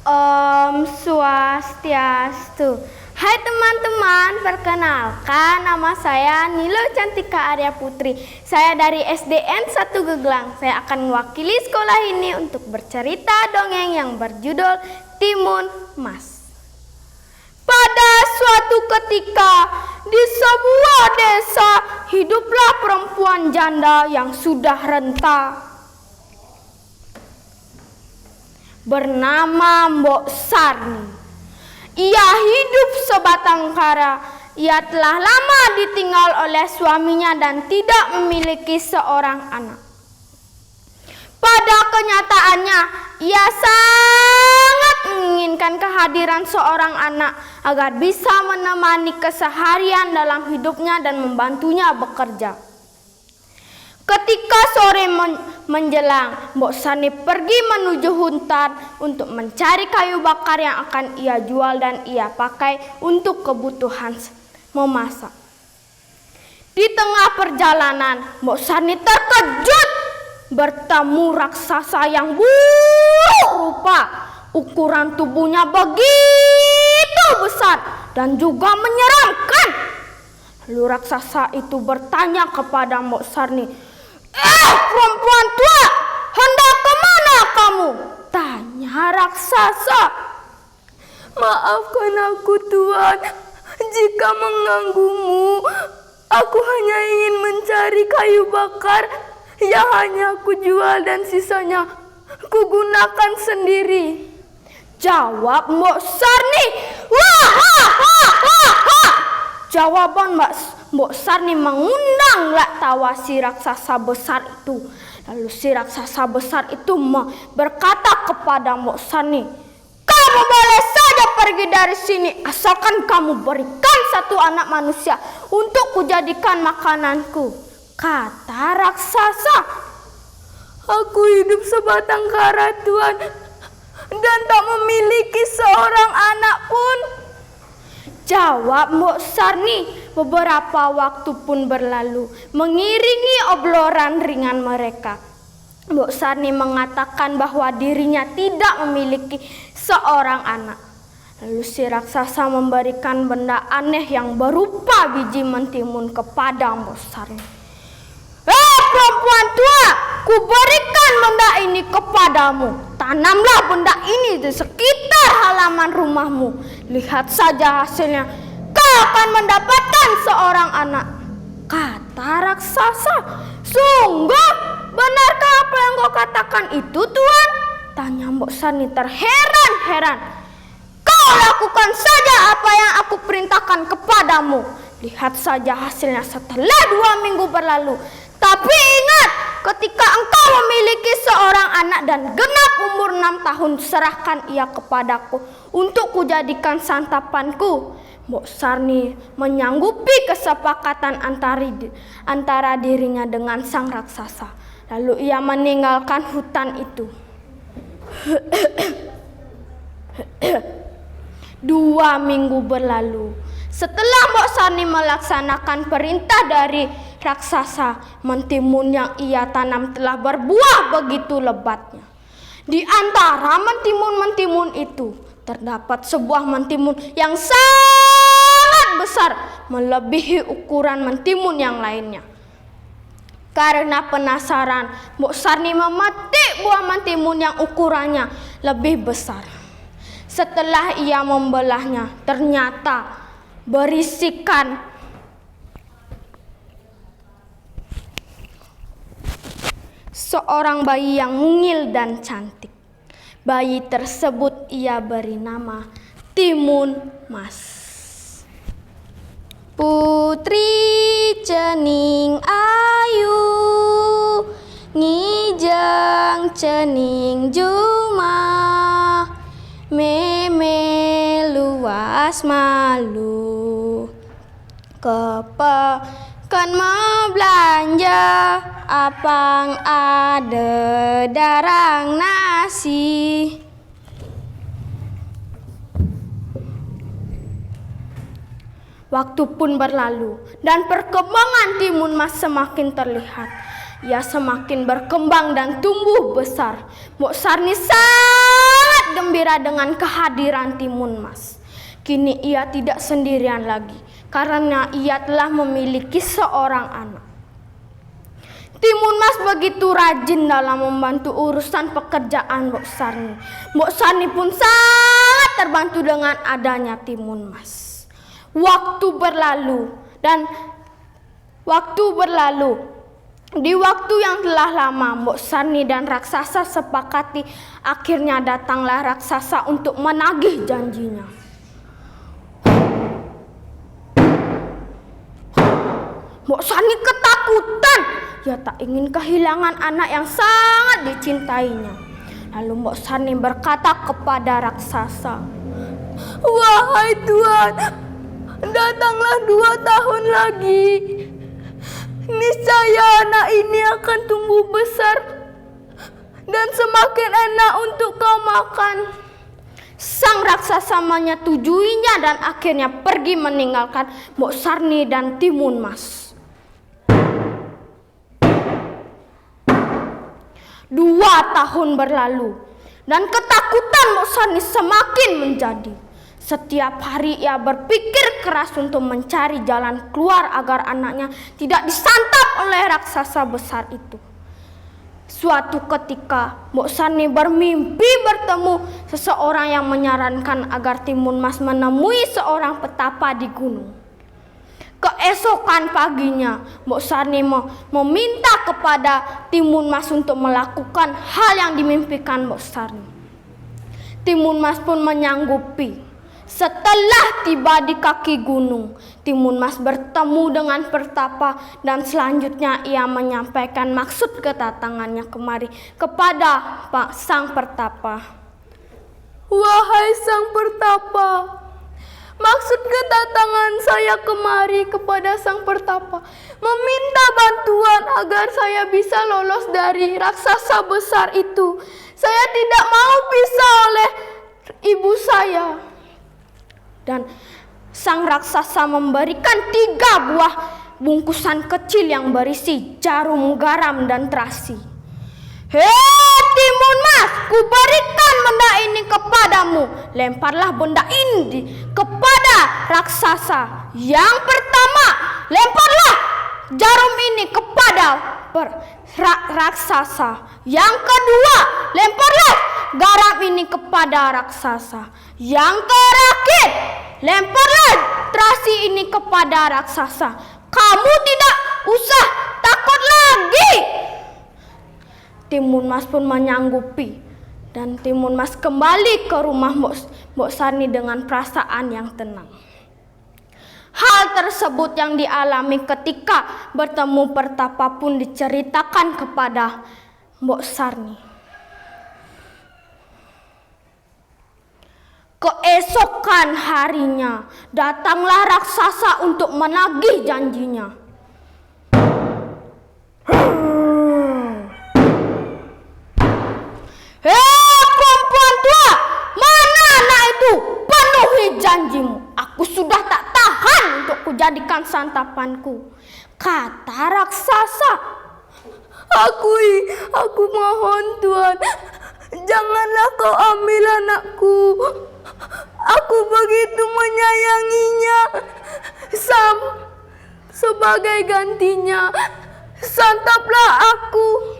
Om Swastiastu. Hai teman-teman, perkenalkan nama saya Nilo Cantika Arya Putri. Saya dari SDN 1 Gegelang. Saya akan mewakili sekolah ini untuk bercerita dongeng yang berjudul Timun Mas. Pada suatu ketika di sebuah desa hiduplah perempuan janda yang sudah renta bernama Mbok Sarni. Ia hidup sebatang kara. Ia telah lama ditinggal oleh suaminya dan tidak memiliki seorang anak. Pada kenyataannya, ia sangat menginginkan kehadiran seorang anak agar bisa menemani keseharian dalam hidupnya dan membantunya bekerja. Ketika sore menjelang, Mbok Sarni pergi menuju hutan untuk mencari kayu bakar yang akan ia jual dan ia pakai untuk kebutuhan memasak. Di tengah perjalanan, Mbok Sarni terkejut bertemu raksasa yang buruk rupa. Ukuran tubuhnya begitu besar dan juga menyeramkan. Lalu raksasa itu bertanya kepada Mbok Sarni, perempuan tua, hendak kemana kamu? Tanya raksasa. Maafkan aku Tuan, jika mengganggumu. Aku hanya ingin mencari kayu bakar yang hanya aku jual dan sisanya ku gunakan sendiri. Jawab Mbok Sarni. Wah, ha, ha, ha, ha. Jawaban Mbok Sarni mengundang tawa si raksasa besar itu. Lalu si raksasa besar itu berkata kepada Mbok Sarni, kamu boleh saja pergi dari sini asalkan kamu berikan satu anak manusia untuk kujadikan makananku. Kata raksasa, aku hidup sebatang kara Tuan dan tak memiliki seorang anak pun. Jawab Mbok Sarni. Beberapa waktu pun berlalu mengiringi obrolan ringan mereka. Mbok Sarni mengatakan bahwa dirinya tidak memiliki seorang anak. Lalu si raksasa memberikan benda aneh yang berupa biji mentimun kepada Mbok Sarni. Perempuan tua, ku berikan benda ini kepadamu. Tanamlah benda ini di sekitar halaman rumahmu. Lihat saja hasilnya. Kau akan mendapatkan seorang anak. Kata raksasa. Sungguh? Benarkah apa yang kau katakan itu Tuan? Tanya Mbok Sarni terheran-heran. Kau lakukan saja apa yang aku perintahkan kepadamu. Lihat saja hasilnya setelah 2 minggu berlalu. Tapi ingat, ketika engkau memiliki seorang anak dan genap umur 6 tahun, serahkan ia kepadaku untuk kujadikan santapanku. Mbok Sarni menyanggupi kesepakatan antara dirinya dengan sang raksasa. Lalu ia meninggalkan hutan itu. 2 minggu berlalu. Setelah Mbok Sarni melaksanakan perintah dari raksasa, mentimun yang ia tanam telah berbuah begitu lebatnya. Di antara mentimun-mentimun itu terdapat sebuah mentimun yang sangat besar, melebihi ukuran mentimun yang lainnya. Karena penasaran, Mbok Sarni memetik buah mentimun yang ukurannya lebih besar. Setelah ia membelahnya, ternyata berisikan seorang bayi yang mungil dan cantik. Bayi tersebut ia beri nama Timun Mas. Putri cening ayu, ngijeng cening jumah, meme luas malu, kepekan mau belanja, apang ada darang nasi. Waktu pun berlalu dan perkembangan Timun Mas semakin terlihat. Ia semakin berkembang dan tumbuh besar. Mbok Sarni sangat gembira gembira dengan kehadiran Timun Mas. Kini ia tidak sendirian lagi karena ia telah memiliki seorang anak. Timun Mas begitu rajin dalam membantu urusan pekerjaan Mbok Sarni. Mbok Sarni pun sangat terbantu dengan adanya Timun Mas. Waktu berlalu. Di waktu yang telah lama, Mbok Sarni dan raksasa sepakati akhirnya datanglah raksasa untuk menagih janjinya. Mbok Sarni ketakutan. Ia tak ingin kehilangan anak yang sangat dicintainya. Lalu Mbok Sarni berkata kepada raksasa, "Wahai Tuan, datanglah 2 tahun lagi. Niscaya anak ini akan tumbuh besar dan semakin enak untuk kau makan." Sang raksasa menyetujuinya dan akhirnya pergi meninggalkan Mbok Sarni dan Timun Mas. 2 tahun berlalu dan ketakutan Mbok Sarni semakin menjadi. Setiap hari ia berpikir keras untuk mencari jalan keluar agar anaknya tidak disantap oleh raksasa besar itu. Suatu ketika Mbok Sarni bermimpi bertemu seseorang yang menyarankan agar Timun Mas menemui seorang petapa di gunung. Keesokan paginya, Mbok Sarni meminta kepada Timun Mas untuk melakukan hal yang dimimpikan Mbok Sarni. Timun Mas pun menyanggupi. Setelah tiba di kaki gunung, Timun Mas bertemu dengan pertapa dan selanjutnya ia menyampaikan maksud kedatangannya kemari kepada sang pertapa. "Wahai sang pertapa, maksud kedatangan saya kemari kepada sang pertapa meminta bantuan agar saya bisa lolos dari raksasa besar itu. Saya tidak mau pisah oleh ibu saya." Dan sang raksasa memberikan 3 buah bungkusan kecil yang berisi jarum, garam, dan terasi. "Hei Timun Mas, kuberikan benda ini kepadamu. Lemparlah benda ini kepada raksasa. Yang pertama, lemparlah jarum ini kepada raksasa. Yang kedua, lemparlah garam ini kepada raksasa. Yang terakhir, lemparlah terasi ini kepada raksasa. Kamu tidak usah takut lagi." Timun Mas pun menyanggupi dan Timun Mas kembali ke rumah Mbok Sarni dengan perasaan yang tenang. Hal tersebut yang dialami ketika bertemu pertapa pun diceritakan kepada Mbok Sarni. Keesokan harinya datanglah raksasa untuk menagih janjinya. "Hei perempuan tua, mana anak itu? Penuhi janjimu. Aku sudah tak tahan untuk kujadikan santapanku," kata raksasa. Aku mohon Tuan, janganlah kau ambil anakku. Aku begitu menyayanginya. Sebagai gantinya, santaplah aku."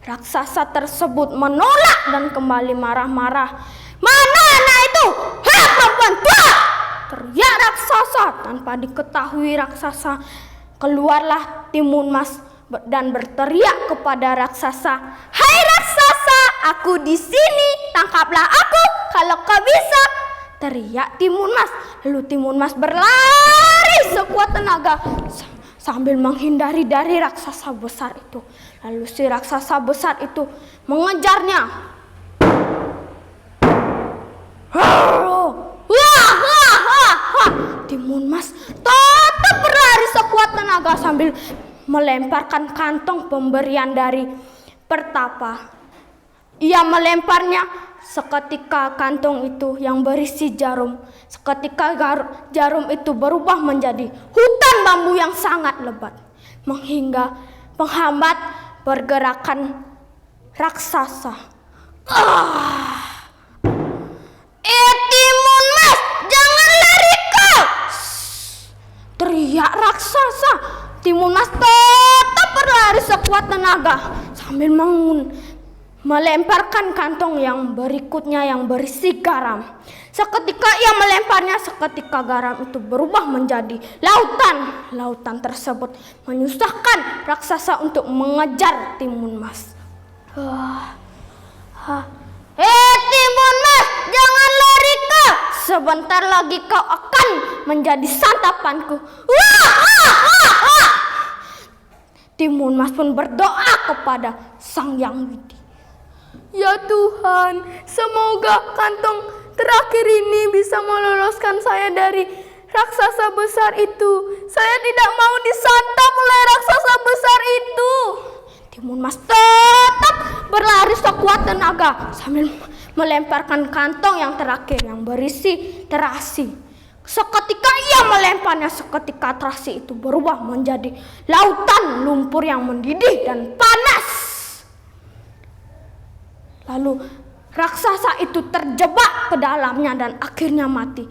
Raksasa tersebut menolak dan kembali marah-marah. "Mana anak itu? Hei perempuan tua!" teriak raksasa. Tanpa diketahui raksasa, keluarlah Timun Mas dan berteriak kepada raksasa, "Hai raksasa, aku di sini, tangkaplah aku kalau kau bisa," teriak Timun Mas. Lalu Timun Mas berlari sekuat tenaga sambil menghindari dari raksasa besar itu. Lalu si raksasa besar itu mengejarnya. Timun Mas tetap berlari sekuat tenaga sambil melemparkan kantong pemberian dari pertapa. Ia melemparnya, seketika kantong itu yang berisi jarum. Seketika jarum itu berubah menjadi hutan bambu yang sangat lebat, menghingga penghambat pergerakan raksasa. Timun Mas tetap berlari sekuat tenaga sambil melemparkan kantong yang berikutnya yang berisi garam. Seketika ia melemparnya, seketika garam itu berubah menjadi lautan. Lautan tersebut menyusahkan raksasa untuk mengejar Timun Mas. Timun Mas, jangan lari kau. Sebentar lagi kau akan menjadi santapanku. Timun Mas pun berdoa kepada Sang Yang Widi. Ya Tuhan, semoga kantong terakhir ini bisa meloloskan saya dari raksasa besar itu. Saya tidak mau disantap oleh raksasa besar itu. Timun Mas tetap berlari sekuat tenaga sambil melemparkan kantong yang terakhir yang berisi terasi. Seketika ia melemparnya, seketika terasi itu berubah menjadi lautan lumpur yang mendidih dan panas. Lalu raksasa itu terjebak ke dalamnya dan akhirnya mati.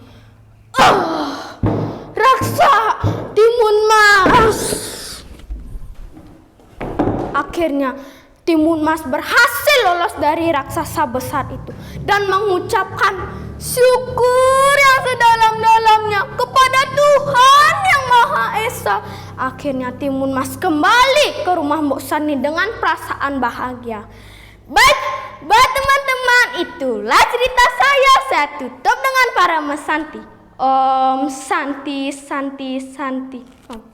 Timun Mas. Akhirnya Timun Mas berhasil lolos dari raksasa besar itu dan mengucapkan syukur yang sedalam-dalamnya kepada Tuhan yang Maha Esa. Akhirnya Timun Mas kembali ke rumah Mbok Sani dengan perasaan bahagia. Baik teman-teman, itulah cerita saya. Saya tutup dengan para mesanti. Om Santi Santi Santi. Om.